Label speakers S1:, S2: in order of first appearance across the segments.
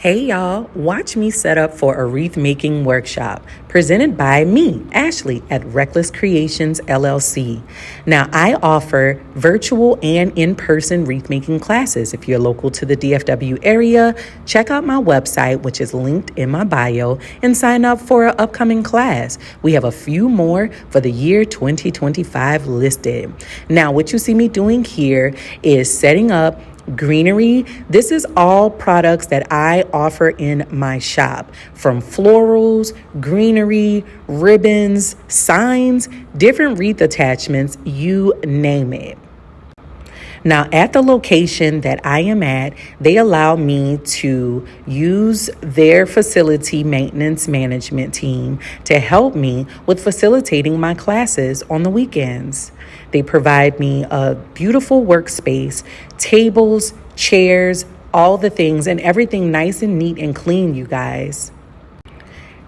S1: Hey y'all, watch me set up for a wreath making workshop presented by me, Ashley, at Reckless Creations LLC. Now, I offer virtual and in-person wreath making classes. If you're local to the DFW area, check out my website, which is linked in my bio, and sign up for an upcoming class. We have a few more for the year 2025 listed. Now, what you see me doing here is setting up greenery. This is all products that I offer in my shop, from florals, greenery, ribbons, signs, different wreath attachments, you name it. Now, at the location that I am at, they allow me to use their facility maintenance management team to help me with facilitating my classes on the weekends. They provide me a beautiful workspace, tables, chairs, all the things, and everything nice and neat and clean, you guys.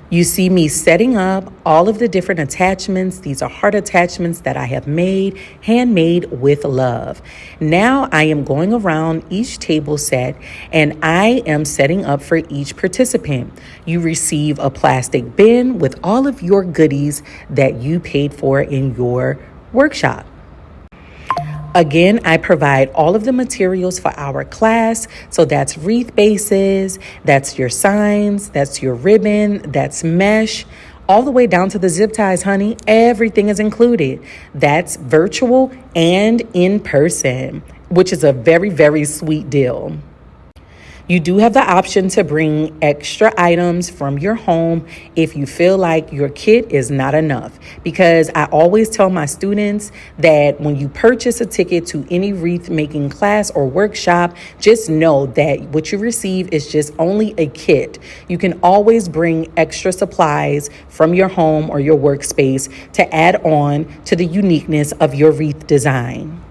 S1: You see me setting up all of the different attachments. These are heart attachments that I have made, handmade with love. Now I am going around each table set and I am setting up for each participant. You receive a plastic bin with all of your goodies that you paid for in your workshop. Again, I provide all of the materials for our class. So that's wreath bases, that's your signs, that's your ribbon, that's mesh, all the way down to the zip ties, honey. Everything is included. That's virtual and in person, which is a very, very sweet deal. You do have the option to bring extra items from your home if you feel like your kit is not enough. Because I always tell my students that when you purchase a ticket to any wreath making class or workshop, just know that what you receive is just only a kit. You can always bring extra supplies from your home or your workspace to add on to the uniqueness of your wreath design.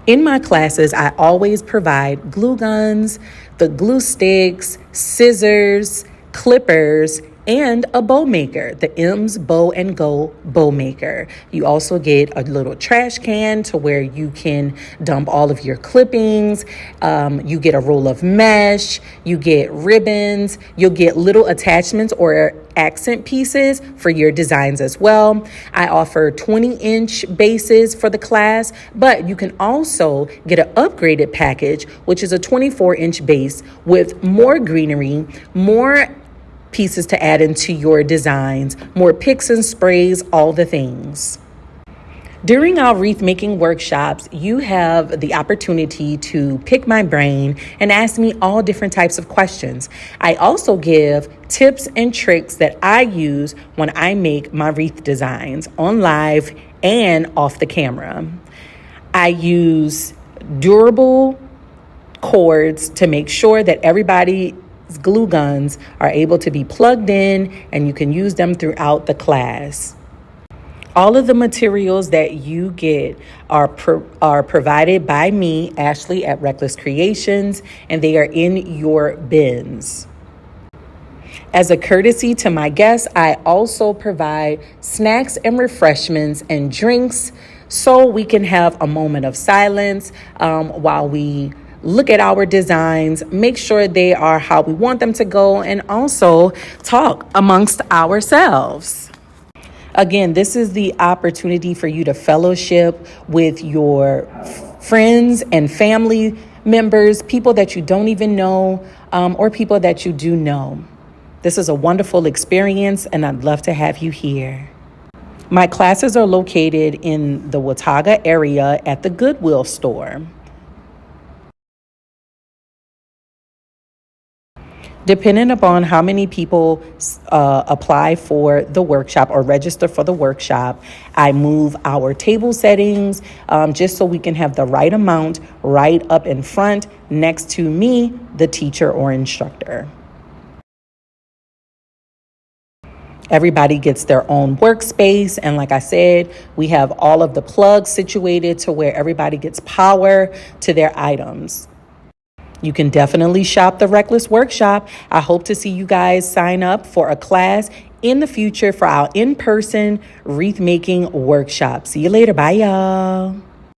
S1: In my classes, I always provide glue guns, the glue sticks, scissors, clippers, and a bow maker, the M's Bow and Go bow maker. You also get a little trash can to where you can dump all of your clippings. You get a roll of mesh, you get ribbons, you'll get little attachments or accent pieces for your designs as well. I offer 20-inch bases for the class, but you can also get an upgraded package, which is a 24-inch base with more greenery, more pieces to add into your designs, more picks and sprays, all the things. During our wreath making workshops, you have the opportunity to pick my brain and ask me all different types of questions. I also give tips and tricks that I use when I make my wreath designs on live and off the camera. I use durable cords to make sure that everybody's glue guns are able to be plugged in and you can use them throughout the class. All of the materials that you get are provided by me, Ashley, at Reckless Creations, and they are in your bins. As a courtesy to my guests, I also provide snacks and refreshments and drinks so we can have a moment of silence while we look at our designs, make sure they are how we want them to go, and also talk amongst ourselves. Again, this is the opportunity for you to fellowship with your friends and family members, people that you don't even know, or people that you do know. This is a wonderful experience, and I'd love to have you here. My classes are located in the Watauga area at the Goodwill store. Depending upon how many people apply for the workshop or register for the workshop, I move our table settings just so we can have the right amount right up in front next to me, the teacher or instructor. Everybody gets their own workspace. And like I said, we have all of the plugs situated to where everybody gets power to their items. You can definitely shop the Reckless Workshop. I hope to see you guys sign up for a class in the future for our in-person wreath making workshop. See you later. Bye, y'all.